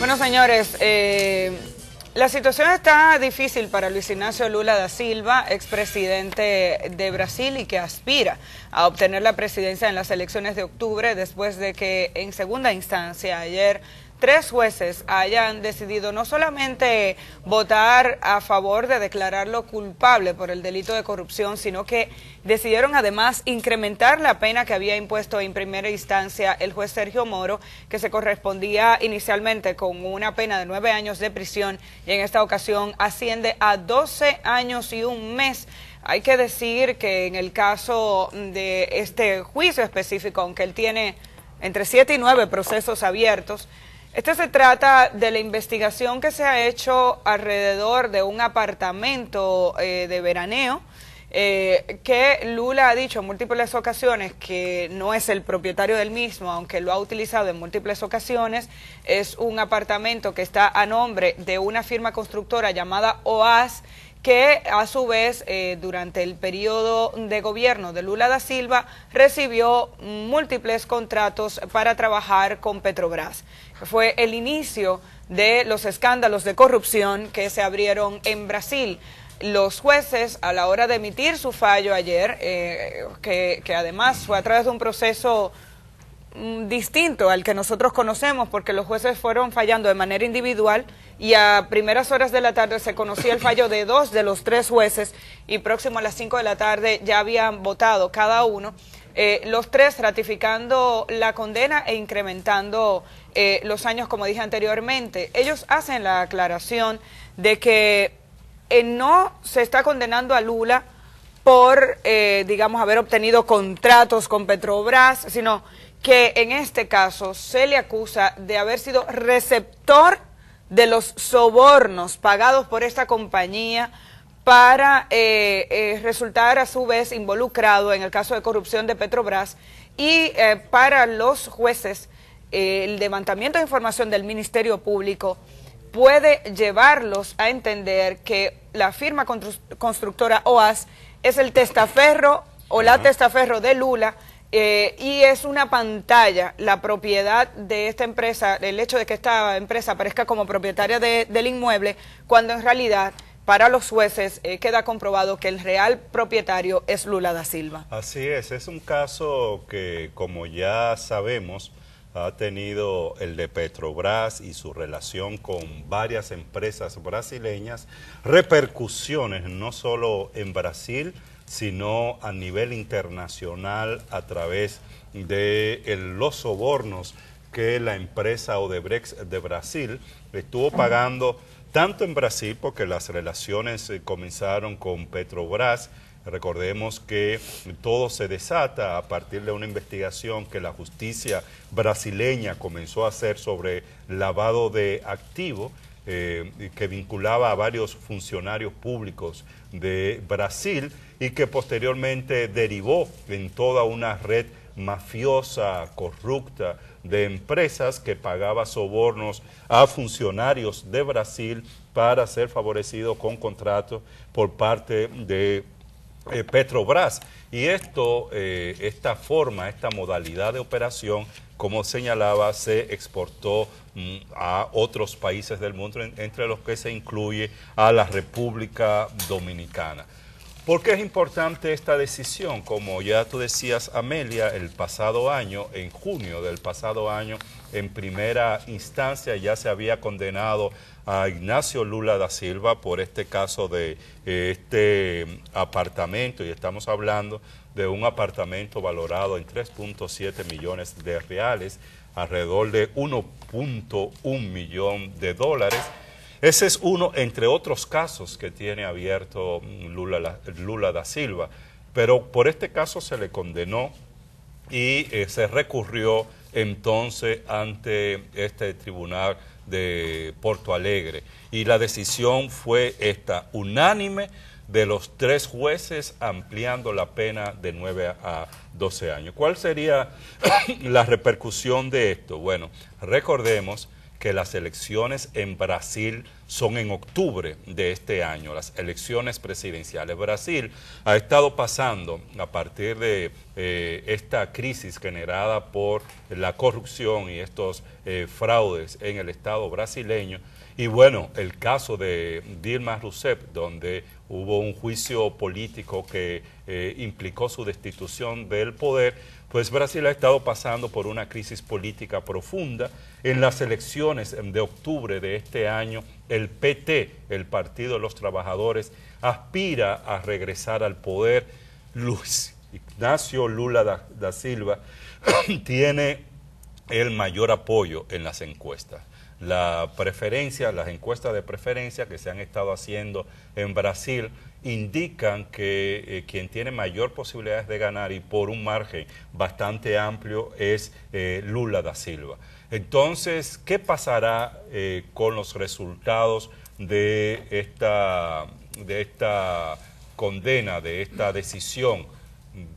Bueno, señores, la situación está difícil para Luis Ignacio Lula da Silva, expresidente de Brasil y que aspira a obtener la presidencia en las elecciones de octubre después de que en segunda instancia ayer 3 jueces hayan decidido no solamente votar a favor de declararlo culpable por el delito de corrupción, sino que decidieron además incrementar la pena que había impuesto en primera instancia el juez Sergio Moro, que se correspondía inicialmente con una pena de 9 años de prisión y en esta ocasión asciende a 12 años y un mes. Hay que decir que en el caso de este juicio específico, aunque él tiene entre 7 y 9 procesos abiertos, se trata de la investigación que se ha hecho alrededor de un apartamento de veraneo que Lula ha dicho en múltiples ocasiones que no es el propietario del mismo, aunque lo ha utilizado en múltiples ocasiones. Es un apartamento que está a nombre de una firma constructora llamada OAS, que a su vez durante el periodo de gobierno de Lula da Silva recibió múltiples contratos para trabajar con Petrobras. Fue el inicio de los escándalos de corrupción que se abrieron en Brasil. Los jueces, a la hora de emitir su fallo ayer, que además fue a través de un proceso distinto al que nosotros conocemos, porque los jueces fueron fallando de manera individual y a primeras horas de la tarde se conocía el fallo de 2 de los 3 jueces y próximo a las 5 de la tarde ya habían votado cada uno, los 3 ratificando la condena e incrementando los años, como dije anteriormente. Ellos hacen la aclaración de que no se está condenando a Lula por, digamos, haber obtenido contratos con Petrobras, sino que en este caso se le acusa de haber sido receptor de los sobornos pagados por esta compañía para resultar a su vez involucrado en el caso de corrupción de Petrobras. Y para los jueces el levantamiento de información del Ministerio Público puede llevarlos a entender que la firma constructora OAS es el testaferro o la testaferro de Lula, y es una pantalla la propiedad de esta empresa, el hecho de que esta empresa aparezca como propietaria del inmueble, cuando en realidad para los jueces queda comprobado que el real propietario es Lula da Silva. Así es un caso que, como ya sabemos, ha tenido el de Petrobras y su relación con varias empresas brasileñas, repercusiones no solo en Brasil, sino a nivel internacional a través de los sobornos que la empresa Odebrecht de Brasil estuvo pagando tanto en Brasil, porque las relaciones comenzaron con Petrobras. Recordemos que todo se desata a partir de una investigación que la justicia brasileña comenzó a hacer sobre lavado de activos, que vinculaba a varios funcionarios públicos de Brasil y que posteriormente derivó en toda una red mafiosa, corrupta, de empresas que pagaba sobornos a funcionarios de Brasil para ser favorecidos con contratos por parte de Petrobras. Y esta forma, esta modalidad de operación, como señalaba, se exportó a otros países del mundo, entre los que se incluye a la República Dominicana. ¿Por qué es importante esta decisión? Como ya tú decías, Amelia, el pasado año, en junio del pasado año, en primera instancia ya se había condenado a Ignacio Lula da Silva por este caso de este apartamento, y estamos hablando de un apartamento valorado en 3.7 millones de reales, alrededor de 1.1 millón de dólares. Ese es uno, entre otros casos, que tiene abierto Lula da Silva, pero por este caso se le condenó y se recurrió entonces ante este tribunal de Porto Alegre, y la decisión fue esta, unánime, de los 3 jueces, ampliando la pena de 9 a 12 años. ¿Cuál sería la repercusión de esto? Bueno, recordemos que las elecciones en Brasil son en octubre de este año, las elecciones presidenciales. Brasil ha estado pasando, a partir de esta crisis generada por la corrupción y estos fraudes en el Estado brasileño, y bueno, el caso de Dilma Rousseff, donde hubo un juicio político que implicó su destitución del poder, pues Brasil ha estado pasando por una crisis política profunda. En las elecciones de octubre de este año, el PT, el Partido de los Trabajadores, aspira a regresar al poder. Luis Ignacio Lula da Silva tiene el mayor apoyo en las encuestas. Las encuestas de preferencia que se han estado haciendo en Brasil indican que quien tiene mayor posibilidades de ganar y por un margen bastante amplio es Lula da Silva. Entonces, ¿qué pasará con los resultados de esta condena, de esta decisión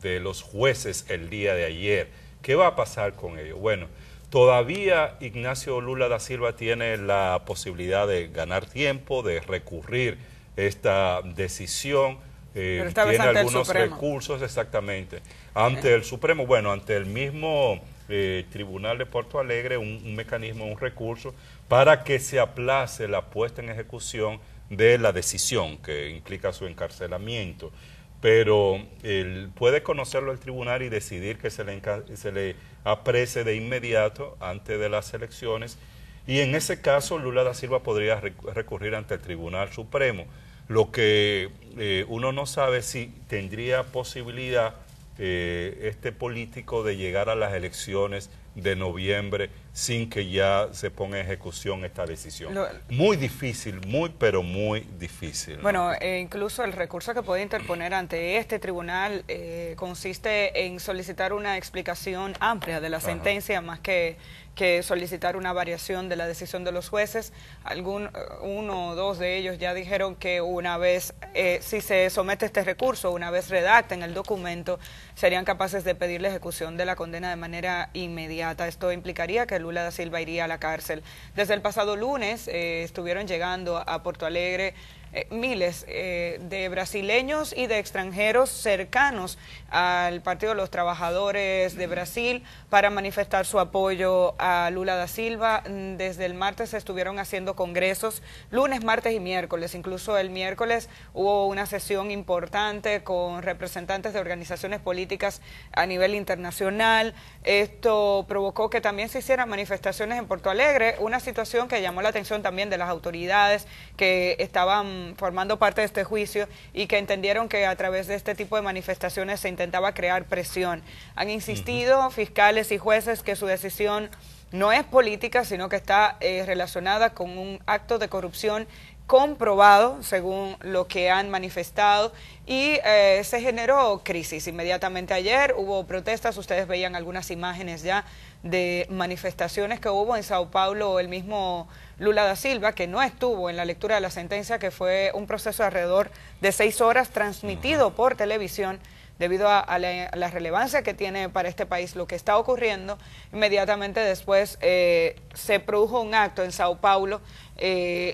de los jueces el día de ayer? ¿Qué va a pasar con ello? Bueno, todavía Ignacio Lula da Silva tiene la posibilidad de ganar tiempo, de recurrir esta decisión, tiene algunos recursos exactamente ante el Supremo, bueno, ante el mismo Tribunal de Porto Alegre, un mecanismo, un recurso para que se aplace la puesta en ejecución de la decisión que implica su encarcelamiento. Pero él puede conocerlo el tribunal y decidir que se le aprese de inmediato antes de las elecciones, y en ese caso Lula da Silva podría recurrir ante el Tribunal Supremo. Lo que uno no sabe si tendría posibilidad este político de llegar a las elecciones de noviembre sin que ya se ponga en ejecución esta decisión. Muy difícil, pero muy difícil, ¿no? Bueno, incluso el recurso que puede interponer ante este tribunal consiste en solicitar una explicación amplia de la sentencia, más que solicitar una variación de la decisión de los jueces. Uno o dos de ellos ya dijeron que una vez, si se somete este recurso, una vez redacten el documento, serían capaces de pedir la ejecución de la condena de manera inmediata. Esto implicaría que Lula da Silva iría a la cárcel. Desde el pasado lunes estuvieron llegando a Porto Alegre miles de brasileños y de extranjeros cercanos al Partido de los Trabajadores de Brasil para manifestar su apoyo a Lula da Silva. Desde el martes estuvieron haciendo congresos, lunes, martes y miércoles. Incluso el miércoles hubo una sesión importante con representantes de organizaciones políticas a nivel internacional. Esto provocó que también se hicieran manifestaciones en Porto Alegre, una situación que llamó la atención también de las autoridades que estaban formando parte de este juicio y que entendieron que a través de este tipo de manifestaciones se intentaba crear presión. Han insistido fiscales y jueces que su decisión no es política, sino que está relacionada con un acto de corrupción comprobado, según lo que han manifestado, y se generó crisis. Inmediatamente ayer hubo protestas, ustedes veían algunas imágenes ya de manifestaciones que hubo en Sao Paulo. El mismo Lula da Silva, que no estuvo en la lectura de la sentencia, que fue un proceso de alrededor de 6 horas transmitido por televisión, debido a la relevancia que tiene para este país lo que está ocurriendo. Inmediatamente después se produjo un acto en Sao Paulo.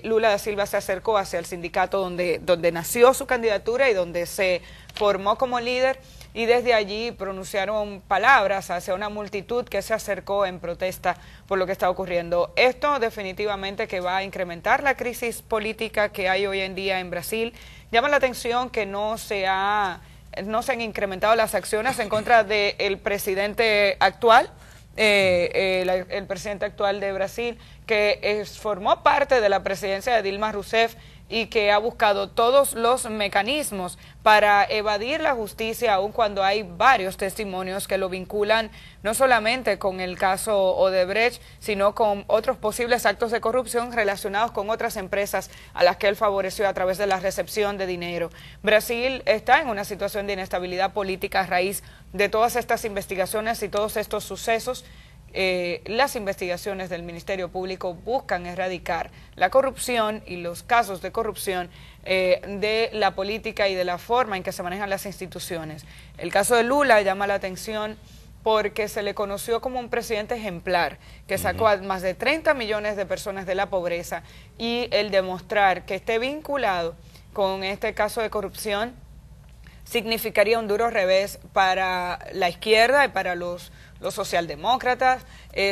Lula da Silva se acercó hacia el sindicato donde nació su candidatura y donde se formó como líder, y desde allí pronunciaron palabras hacia una multitud que se acercó en protesta por lo que está ocurriendo. Esto definitivamente que va a incrementar la crisis política que hay hoy en día en Brasil. Llama la atención que no se han incrementado las acciones en contra del presidente actual, el presidente actual de Brasil, que formó parte de la presidencia de Dilma Rousseff y que ha buscado todos los mecanismos para evadir la justicia, aun cuando hay varios testimonios que lo vinculan no solamente con el caso Odebrecht, sino con otros posibles actos de corrupción relacionados con otras empresas a las que él favoreció a través de la recepción de dinero. Brasil está en una situación de inestabilidad política a raíz de todas estas investigaciones y todos estos sucesos. Las investigaciones del Ministerio Público buscan erradicar la corrupción y los casos de corrupción de la política y de la forma en que se manejan las instituciones. El caso de Lula llama la atención porque se le conoció como un presidente ejemplar, que sacó a más de 30 millones de personas de la pobreza, y el demostrar que esté vinculado con este caso de corrupción significaría un duro revés para la izquierda y para los socialdemócratas,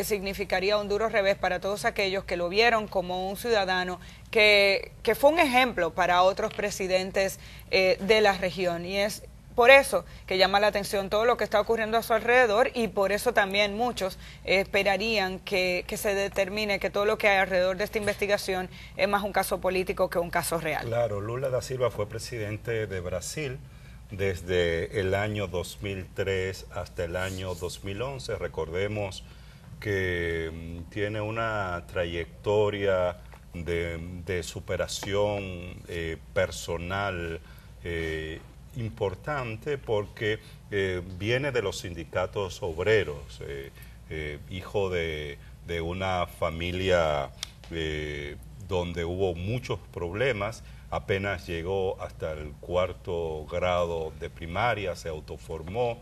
significaría un duro revés para todos aquellos que lo vieron como un ciudadano que fue un ejemplo para otros presidentes de la región, y es por eso que llama la atención todo lo que está ocurriendo a su alrededor, y por eso también muchos esperarían que se determine que todo lo que hay alrededor de esta investigación es más un caso político que un caso real. Claro, Lula da Silva fue presidente de Brasil desde el año 2003 hasta el año 2011. Recordemos que tiene una trayectoria de superación personal importante, porque viene de los sindicatos obreros, hijo de una familia donde hubo muchos problemas. Apenas llegó hasta el 4º grado de primaria, se autoformó,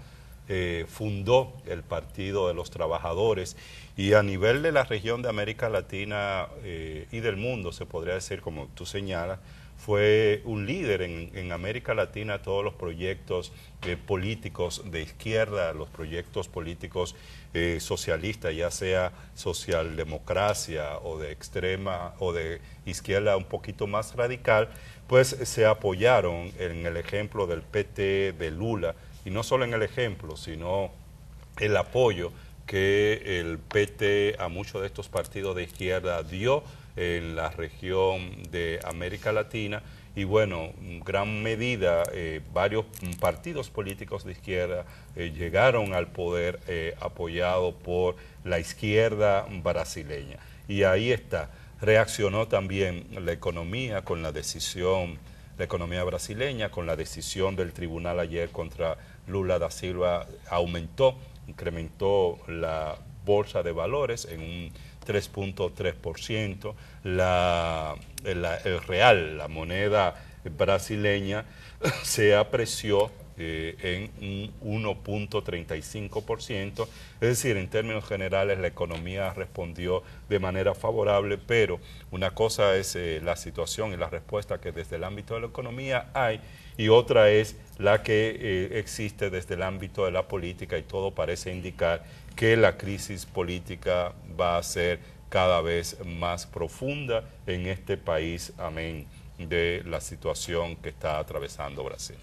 fundó el Partido de los Trabajadores, y a nivel de la región de América Latina y del mundo, se podría decir, como tú señalas, fue un líder en América Latina. Todos los proyectos políticos de izquierda, los proyectos políticos socialistas, ya sea socialdemocracia o de extrema o de izquierda un poquito más radical, pues se apoyaron en el ejemplo del PT, de Lula, y no solo en el ejemplo, sino el apoyo que el PT a muchos de estos partidos de izquierda dio en la región de América Latina. Y bueno, en gran medida varios partidos políticos de izquierda llegaron al poder apoyado por la izquierda brasileña. Y ahí está, reaccionó también la economía con la decisión, la economía brasileña, con la decisión del tribunal ayer contra Lula da Silva. Incrementó la bolsa de valores en un 3.3%, el real, la moneda brasileña, se apreció en un 1.35%, es decir, en términos generales la economía respondió de manera favorable, pero una cosa es la situación y la respuesta que desde el ámbito de la economía hay, y otra es la que existe desde el ámbito de la política, y todo parece indicar que la crisis política va a ser cada vez más profunda en este país, amén de la situación que está atravesando Brasil.